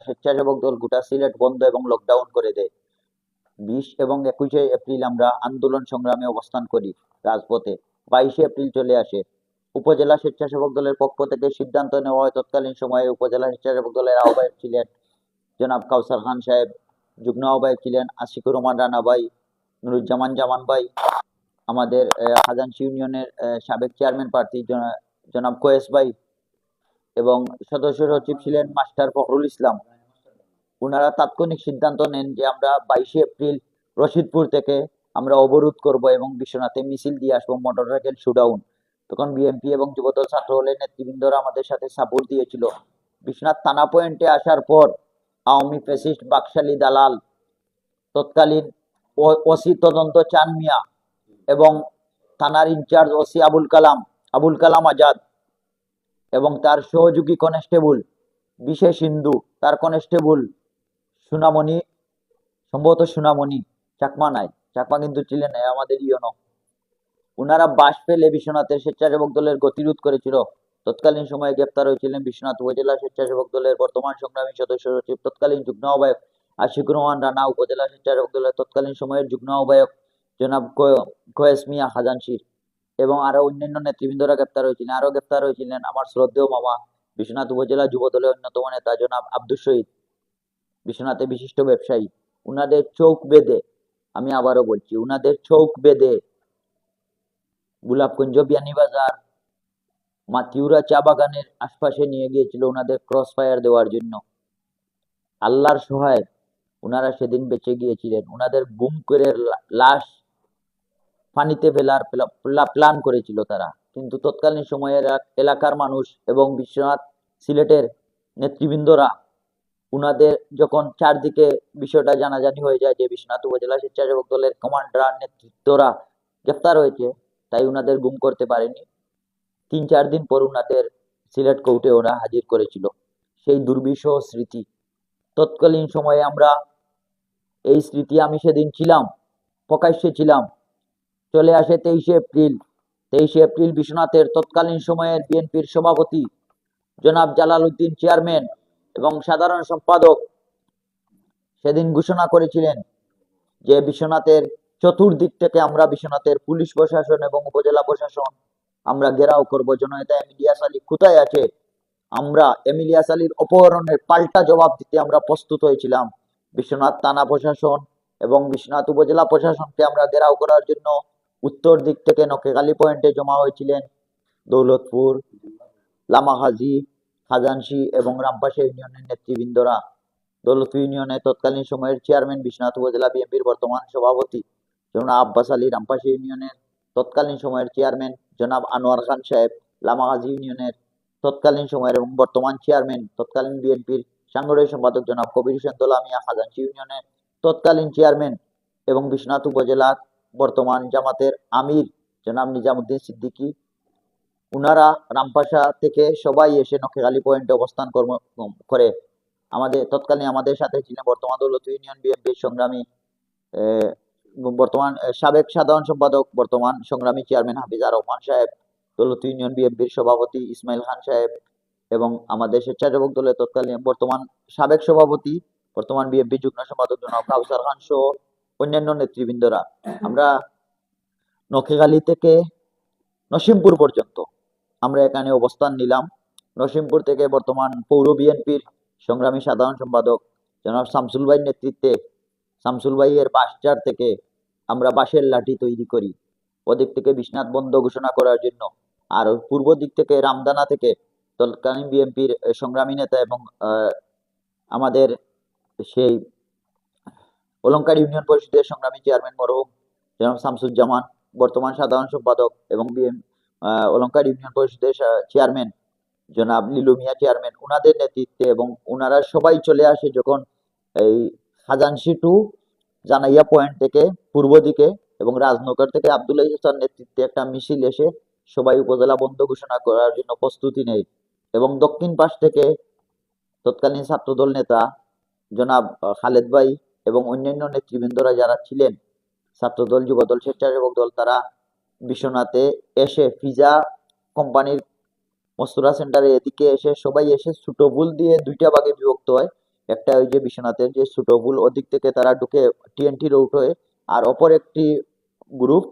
স্বেচ্ছাসেবক দল গোটা সিলেট বন্ধ এবং লকডাউন করে দেয়। 20 এবং 21শে এপ্রিল আমরা আন্দোলন সংগ্রামে অবস্থান করি রাজপথে। 22শে এপ্রিল চলে আসে। উপজেলা স্বেচ্ছাসেবক দলের পক্ষ থেকে সিদ্ধান্ত নেওয়া হয় তৎকালীন সময়ে উপজেলা স্বেচ্ছাসেবক দলের আহ্বায়ক ছিলেন জনাব কাউসার খান সাহেব, যুগ্ম আহ্বায়ক ছিলেন আশিকুর রহমান রানা ভাই, নুরুজ্জামান জামান ভাই, আমাদের খাজানশি ইউনিয়নের সাবেক চেয়ারম্যান প্রার্থী জনাব কোয়েস ভাই, এবং সদস্য সচিব ছিলেন মাস্টার ফখরুল ইসলাম। ওনারা তাৎক্ষণিক সিদ্ধান্ত নেন যে আমরা 22শে এপ্রিল রশিদপুর থেকে আমরা অবরোধ করব এবং বিশ্বনাথে মিছিল দিয়ে আসবো, মোটরসাইকেল শুডাউন। তখন বিএনপি এবং যুবদল ছাত্র দলের নেতৃবৃন্দরা আমাদের সাথে সাপোর্ট দিয়েছিল। বিশ্বনাথ থানা পয়েন্টে আসার পর আওয়ামী ফ্যাসিস্ট বাকশালী দালাল তৎকালীন ওসি তদন্ত চান মিয়া এবং থানার ইনচার্জ ওসি আবুল কালাম আজাদ এবং তার সহযোগী কনস্টেবল বিশেষ হিন্দু, তার কনস্টেবল সুনামণি, সম্ভবত সুনামণি, চাকমা নাই, চাকমা কিন্তু ছিলেন আমাদের ইয়নো। ওনারা বাস ফেলে বিশ্বনাথের স্বেচ্ছাসেবক দলের গতিরোধ করেছিল। তৎকালীন সময়ে গ্রেপ্তার হয়েছিলেন বিশ্বনাথ উপজেলা স্বেচ্ছাসেবক দলের বর্তমান সংগ্রামী সদস্য সচিব তৎকালীন যুগ্ম আহ্বায়ক আশিকুর রহমান রানা, উপজেলা স্বেচ্ছাসেবক দলের তৎকালীন সময়ের যুগ্ম আহ্বায়ক জনাব কোয়েস মিয়া খাজানশির, এবং আরো অন্যান্য নেতৃবৃন্দরা গ্রেপ্তার হয়েছিলেন। আরো গ্রেপ্তার হয়েছিলেন আমার শ্রদ্ধেয় মামা বিশ্বনাথ উপজেলা যুব দলের অন্যতম নেতা জনাব আব্দুল শহীদ, বিশ্বনাথে বিশিষ্ট ব্যবসায়ী। উনাদের চোখ বেঁধে, আমি আবারও বলছি, উনাদের চোখ বেঁধে গোলাপগঞ্জ বিয়ানীবাজার মাতিউরা চা বাগানের আশপাশে নিয়ে গিয়েছিল উনাদের ক্রস ফায়ার দেওয়ার জন্য। আল্লাহর সহায় উনারা সেদিন বেঁচে গিয়েছিলেন। উনাদের গুম করে লাশ পানিতে ফেলার প্ল্যান করেছিল তারা, কিন্তু তৎকালীন সময়ের এলাকার মানুষ এবং বিশ্বনাথ সিলেটের নেতৃবৃন্দরা উনাদের যখন চারদিকে বিষয়টা জানাজানি হয়ে যায় যে বিশ্বনাথ উপজেলা স্বেচ্ছাসেবক দলের কমান্ডার নেতৃত্বরা গ্রেপ্তার হয়েছে, তাই উনাদের গুম করতে পারেনি। 3-4 দিন পর উনাদের সিলেট কোর্টে ওরা হাজির করেছিল। সেই দুর্বিষহ স্মৃতি তৎকালীন সময়ে আমরা, এই স্মৃতি আমি সেদিন ছিলাম, প্রকাশ্যে ছিলাম। চলে আসে 23শে এপ্রিল। 23শে এপ্রিল বিশ্বনাথের তৎকালীন সময়ের বিএনপির সভাপতি জনাব জালাল উদ্দিন চেয়ারম্যান এবং সাধারণ সম্পাদক সেদিন ঘোষণা করেছিলেন যে বিশ্বনাথের চতুর্দিক থেকে আমরা বিশ্বনাথের পুলিশ প্রশাসন এবং উপজেলা প্রশাসন আমরা ঘেরাও করবো। জননেতা এমিলিয়াস আলী কোথায় আছে, আমরা এমিলিয়াস আলীর অপহরণের পাল্টা জবাব দিতে আমরা প্রস্তুত হয়েছিলাম। বিশ্বনাথ থানা প্রশাসন এবং বিশ্বনাথ উপজেলা প্রশাসনকে আমরা ঘেরাও করার জন্য উত্তর দিক থেকে নকেখালী পয়েন্টে জমা হয়েছিলেন দৌলতপুর, লামাহাজি, খাজানশি এবং রামপাশা ইউনিয়নের নেতৃবৃন্দরা। দৌলতপুর ইউনিয়নের তৎকালীন সময়ের চেয়ারম্যান বিশ্বনাথ উপজেলা বিএনপির বর্তমান সভাপতি জনাব আব্বাস আলী, রামপাশা ইউনিয়নের তৎকালীন সময়ের চেয়ারম্যান জনাব আনোয়ার খান সাহেব, লামাহাজি ইউনিয়নের তৎকালীন সময়ের এবং বর্তমান চেয়ারম্যান তৎকালীন বিএনপির সাংগঠনিক সম্পাদক জনাব কবির হোসেন দোলামিয়া, খাজানশি ইউনিয়নের তৎকালীন চেয়ারম্যান এবং বিশ্বনাথ উপজেলার বর্তমান জামাতের আমির জনাব নিজামুদ্দিন সিদ্দিকী, উনারা রামপাশা থেকে সবাই এসে নকেখালী পয়েন্টে অবস্থান করে আমাদের সাথে ছিলেন বর্তমান দৌলতপুর ইউনিয়ন বিএনপির সংগ্রামী বর্তমান সাবেক সাধারণ সম্পাদক বর্তমান সংগ্রামী চেয়ারম্যান হাফিজা রহমান সাহেব, দৌলতপুর ইউনিয়ন বিএনপির সভাপতি ইসমাইল খান সাহেব এবং আমাদের স্বেচ্ছাসেবক দলের তৎকালীন বর্তমান সাবেক সভাপতি বর্তমান বিএনপি যুগ্ম সম্পাদক জনাব কাউসার খান সহ অন্যান্য নেতৃবৃন্দরা। আমরা নকেখালী থেকে নসিমপুর পর্যন্ত আমরা এখানে অবস্থান নিলাম। নসিমপুর থেকে বর্তমান পৌর বিএনপির সংগ্রামী সাধারণ সম্পাদক জনাব শামসুল ভাইয়ের নেতৃত্বে শামসুল ভাইয়ের বাসচার থেকে আমরা বাঁশের লাঠি তৈরি করি ওদিক থেকে বিশ্বনাথ বন্ধ ঘোষণা করার জন্য। আর পূর্ব দিক থেকে রামদানা থেকে তৎকালীন বিএনপির সংগ্রামী নেতা এবং আমাদের সেই অলঙ্কার ইউনিয়ন পরিষদের সংগ্রামী চেয়ারম্যান মরহুম জনাব শামসুজ্জামান, বর্তমান সাধারণ সম্পাদক এবং অলঙ্কার ইউনিয়ন পরিষদের চেয়ারম্যান জনাব লিলু মিয়া চেয়ারম্যান, উনাদের নেতৃত্বে এবং উনারা সবাই চলে আসে যখন এই খাজানশি টু জানাইয়া পয়েন্ট থেকে পূর্ব দিকে এবং রাজনগর থেকে আব্দুল ইহসান নেতৃত্বে একটা মিছিল এসে সবাই উপজেলা বন্ধ ঘোষণা করার জন্য প্রস্তুতি নেয়। এবং দক্ষিণ পাশ থেকে তৎকালীন ছাত্রদল নেতা জনাব খালেদ ভাই এবং অন্যান্য নেতৃবৃন্দরা যারা ছিলেন ছাত্রদল, যুবদল, স্বেচ্ছাসেবক দল, তারা বিশ্বনাথে এসে ফিজা কোম্পানির মস্তুরা সেন্টারে এদিকে এসে সবাই এসে ছোট ভুল দিয়ে দুইটা ভাগে বিভক্ত হয়। একটা ওই যে বিশ্বনাথের যে ছোট পুল ওদিক থেকে তারা ঢুকে টিএনটি রোড হয়ে, আর অপর একটি গ্রুপ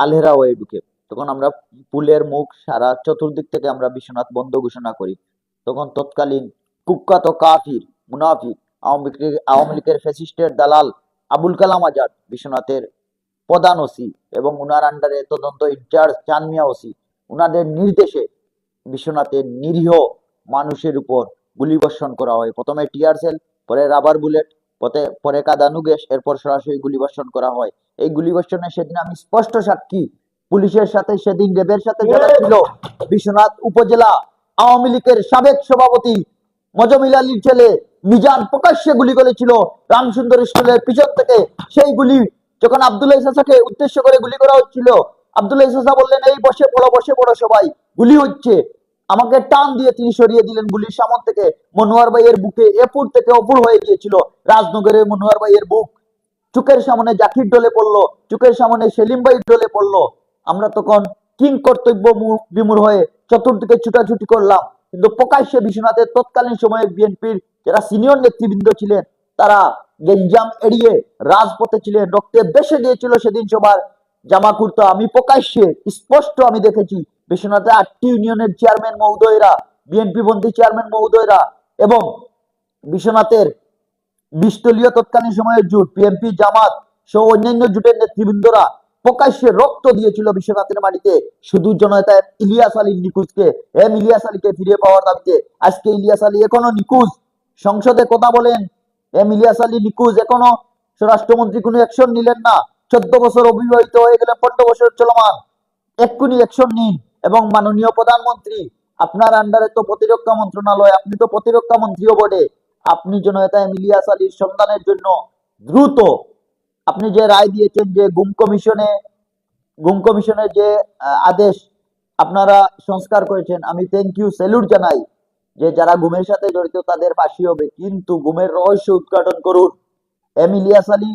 আলহেরা হয়ে ঢুকে। তখন আমরা পুলের মুখ সারা চতুর্দিক থেকে আমরা বিশ্বনাথ বন্ধ ঘোষণা করি। তখন তৎকালীন কুখ্যাত কাফির মুনাফিক আওয়ামী লীগের ফ্যাসিস্টের দালাল আবুল কালাম আজাদ, বিশ্বনাথের প্রধান ওসি এবং উনার আন্ডারে তদন্ত ইনচার্জ চানমিয়া ওসি, উনাদের নির্দেশে বিশ্বনাথের নিরীহ মানুষের উপর গুলিবর্ষণ করা হয়। প্রথমে টিয়ার সেল, পরে রাবার বুলেট, পরে কাঁদানু গ্যাস, এরপর সরাসরি গুলিবর্ষণ করা হয়। এই গুলিবর্ষণের সেদিন আমি স্পষ্ট সাক্ষী। পুলিশের সাথে সেদিন র্যাবের সাথে যারা ছিল, বিশ্বনাথ উপজেলা আওয়ামী লীগের সাবেক সভাপতি মজমিল আলীর ছেলে মিজান প্রকাশ্যে গুলি করেছিল রামসুন্দর স্কুলের পিছন থেকে। সেই গুলি যখন আব্দুল্লাহ ইসাকে উদ্দেশ্য করে গুলি করা হচ্ছিল, আব্দুল্লাহ ইসা বললেন, এই বসে পড়ো সবাই, গুলি হচ্ছে। আমাকে টান দিয়ে তিনি সরিয়ে দিলেন গুলির সামনে থেকে। মনোয়ার ভাইয়ের বুকে এপুর থেকে অপুর হয়ে গিয়েছিল। রাজনগরের মনোয়ার ভাইয়ের বুক, চোখের সামনে জাকির ডলে পড়লো, চোখের সামনে সেলিম ভাই ডলে পড়লো। আমরা তখন কিং কর্তব্য বিমূঢ় হয়ে চতুর্দিকে ছুটাছুটি করলাম, কিন্তু প্রকাশ্যে বিশ্বনাথের তৎকালীন সময়ে বিএনপির যারা সিনিয়র নেতৃবৃন্দ ছিলেন তারা গেঞ্জাম এড়িয়ে রাজপথে ছিলেন। রক্তে বেসে গিয়েছিল সেদিন সবার জামা কুর্তা। আমি প্রকাশ্যে স্পষ্ট আমি দেখেছি বিশ্বনাথে 8টি ইউনিয়নের চেয়ারম্যান মহোদয়রা, বিএনপি বন্দী চেয়ারম্যান মহোদয়রা এবং বিশ্বনাথের 20 দলীয় তৎকালীন সময়ের জোট বিএনপি জামাত সহ অন্যান্য জোটের নেতৃবৃন্দরা প্রকাশ্যে রক্ত দিয়েছিল বিশ্বনাথের মাটিতে শুধু জনতা ইলিয়াস আলীর নিখোঁজকে, ইলিয়াস আলীকে ফিরে পাওয়ার দাবিতে। আজকে ইলিয়াস আলী এখনো নিখোঁজ। সংসদে কথা বলেন, ইলিয়াস আলী নিখোঁজ, এখনো স্বরাষ্ট্রমন্ত্রী কোনো অ্যাকশন নিলেন না। 14 বছর অবিবাহিত হয়ে গেলে 15 বছর চলমান, এক্ষুনি অ্যাকশন নিন। এবং মাননীয় প্রধানমন্ত্রী, আপনার আন্ডারে তো প্রতিরক্ষা মন্ত্রণালয়, আপনি তো প্রতিরক্ষা মন্ত্রীও বটে, আপনি জনতা ইলিয়াস আলীর সন্ধানের জন্য দ্রুত আপনি যে রায় দিয়েছেন, যে গুম কমিশনের যে আদেশ আপনারা সংস্কার করেছেন, আমি থ্যাংক ইউ, স্যালুট জানাই যে যারা গুমের সাথে জড়িত তাদের ফাঁসি হবে, কিন্তু গুমের রহস্য উদ্ঘাটন করুন। ইলিয়াস আলী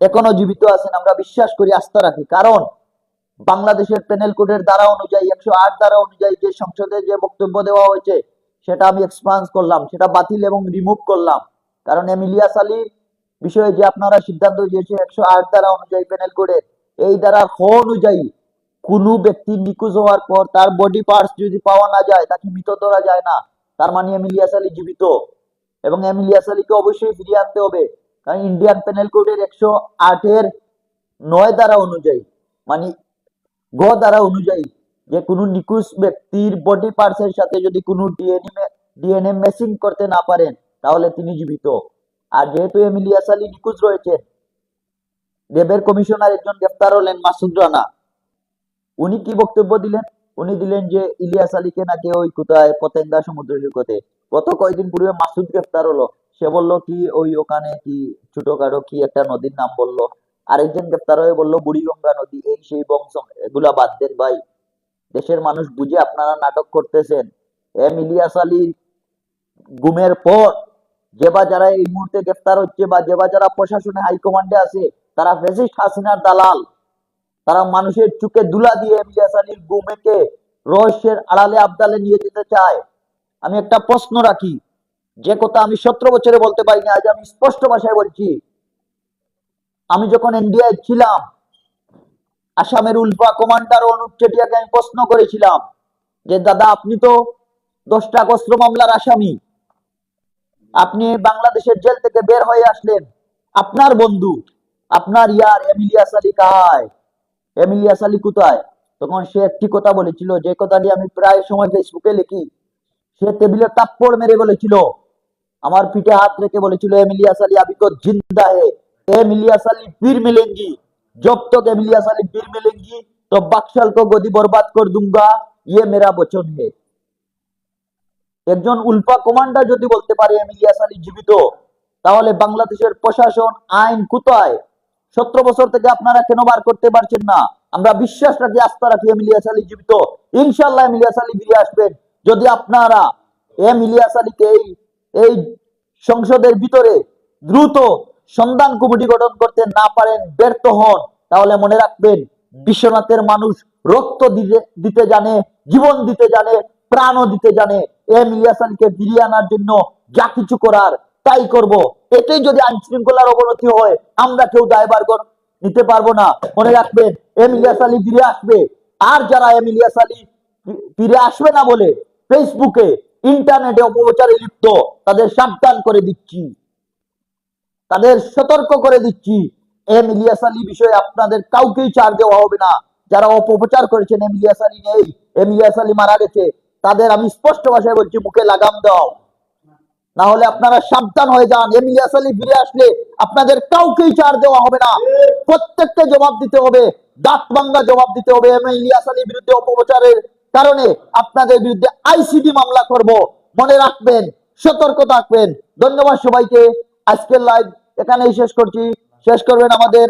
এখনো জীবিত আছেন, আমরা বিশ্বাস করি, আস্থা রাখি। কারণ বাংলাদেশের পেনাল কোডের ধারা অনুযায়ী, 108 ধারা অনুযায়ী যে সংসদে যে বক্তব্য দেওয়া হয়েছে সেটা আমি এক্সপান্স করলাম, সেটা বাতিল এবং রিমুভ করলাম। কারণ ইলিয়াস আলীর বিষয়ে যে আপনারা সিদ্ধান্ত দিয়েছে 108 ধারা অনুযায়ী পেনাল কোডের, এই ধারা খ অনুযায়ী কোনো ব্যক্তি নিখোঁজ হওয়ার পর তার বডি পার্টস যদি পাওয়া না যায় তাকে মৃত ধরা যায় না। তার মানে ইলিয়াস আলী জীবিত, এবং ইলিয়াস আলীকে অবশ্যই ফিরিয়ে আনতে হবে। কারণ ইন্ডিয়ান পেনাল কোডের 108-9 ধারা অনুযায়ী, মানে গ ধারা অনুযায়ী, যে কোনো নিখোঁজ ব্যক্তির বডি পার্টস এর সাথে যদি কোনো ডিএনএ ম্যাচিং করতে না পারেন তাহলে তিনি জীবিত। আর যেহেতু ইলিয়াস আলী নিখোঁজ রয়েছেন, র্যাবের কমিশনার একজন গ্রেফতার হলেন মাসুদ রানা। উনি কি বক্তব্য দিলেন? উনি দিলেন যে ইলিয়াস আলীকে নাকি ওই কোথায় পতেঙ্গা সমুদ্র সৈকতে গত কয়েকদিন পূর্বে মাসুদ গ্রেফতার হলো। সে বললো কি ওই ওখানে কি ছোটখাটো কি একটা নদীর নাম বললো। আরেকজন গ্রেফতার হয়ে বললো বুড়িগঙ্গা নদী। এই সেই বংশ, এগুলা বাদ দেন ভাই, দেশের মানুষ বুঝে আপনারা নাটক করতেছেন। ইলিয়াস আলীর গুমের পর যে বা যারা এই মুহূর্তে গ্রেফতার হচ্ছে বা যে বা যারা প্রশাসনে হাইকমান্ডে আছে তারা ফ্যাসিস্ট হাসিনার দালাল। তারা মানুষের চোখে দুলা দিয়ে ইলিয়াস আলীর গুমেকে রহস্যের আড়ালে আবদালে নিয়ে যেতে চায়। আমি একটা প্রশ্ন রাখি, যে কথা আমি 17 বছরে বলতে পারি না, আজ আমি স্পষ্ট ভাষায় বলছি। আমি যখন ইন্ডিয়ায় ছিলাম, আসামের উলফা কমান্ডার অনুপ চেটিয়াকে আমি প্রশ্ন করেছিলাম যে দাদা, আপনি তো 10টা অস্ত্র মামলার আসামি, আপনি বাংলাদেশের জেল থেকে বের হয়ে আসলেন, আপনার বন্ধু, আপনার ইয়ার ইলিয়াস আলী কাহায়, ইলিয়াস আলী কোথায়? তখন সে একটি কথা বলেছিল, যে কথাটি আমি প্রায় সময় ফেসবুকে লিখি। সে টেবিলে তাপ্পড় মেরে বলেছিল, আমার পিঠে হাত রেখে বলেছিল, ইলিয়াস আলী अभी तो जिंदा है, इलियास अली फिर मिलेंगी, जब तक इलियास अली फिर मिलेंगी तो बक्सल को गদি बर्बाद कर दूंगा, ये मेरा वचन है। একজন উলফা কমান্ডার যদি বলতে পারে ইলিয়াস আলী জীবিত, তাহলে বাংলাদেশের প্রশাসন আইন কোথায়? 17 বছর থেকে আপনারা কেন বার করতে পারছেন না? আমরা বিশ্বাস রাখি, আস্থা রাখি ইলিয়াস আলী জীবিত। ইনশাআল্লাহ ইলিয়াস আলী ফিরে আসবেন। যদি আপনারা ইলিয়াস আলীকে এই সংসদের ভিতরে দ্রুত সন্ধান কমিটি গঠন করতে না পারেন, ব্যর্থ হন, তাহলে মনে রাখবেন বিশ্বনাথের মানুষ রক্ত দিতে জানে, জীবন দিতে জানে, প্রাণও দিতে জানে। ইলিয়াস আলীকে ফিরিয়ে আনার জন্য যা কিছু করার তাই করব। এটাই যদি আইন শৃঙ্খলার অবনতি হয়, আমরা কেউ দায়ভার নিতে পারবো না। মনে রাখবেন, এম ইলিয়াস আলী ফিরে আসবে। আর যারা এম ইলিয়াস আলী ফিরে আসবে না বলে ফেসবুকে ইন্টারনেটে অপপ্রচারে লিপ্ত, তাদের সাবধান করে দিচ্ছি, তাদের সতর্ক করে দিচ্ছি, এম ইলিয়াস আলী বিষয়ে আপনাদের কাউকেই ছাড় দেওয়া হবে না। যারা অপপ্রচার করেছেন এম ইলিয়াস আলী নেই, এম ইলিয়াস আলী মারা গেছে, তাদের আমি স্পষ্ট ভাষায় বলছি, মুখে লাগাম দাও, না হলে আপনারা সাবধান হয়ে যান। এম ইলিয়াস আলী ফিরে আসলে আপনাদের কাউকেই ছাড় দেওয়া হবে না, প্রত্যেককে জবাব দিতে হবে, দাঁত ভাঙ্গা জবাব দিতে হবে। এম ইলিয়াস আলীর বিরুদ্ধে অপপ্রচারের কারণে আপনাদের বিরুদ্ধে আইসিডি মামলা করব, মনে রাখবেন, সতর্ক থাকবেন। ধন্যবাদ সবাইকে। আজকের লাইভ এখানেই শেষ করছি। শেষ করবেন আমাদের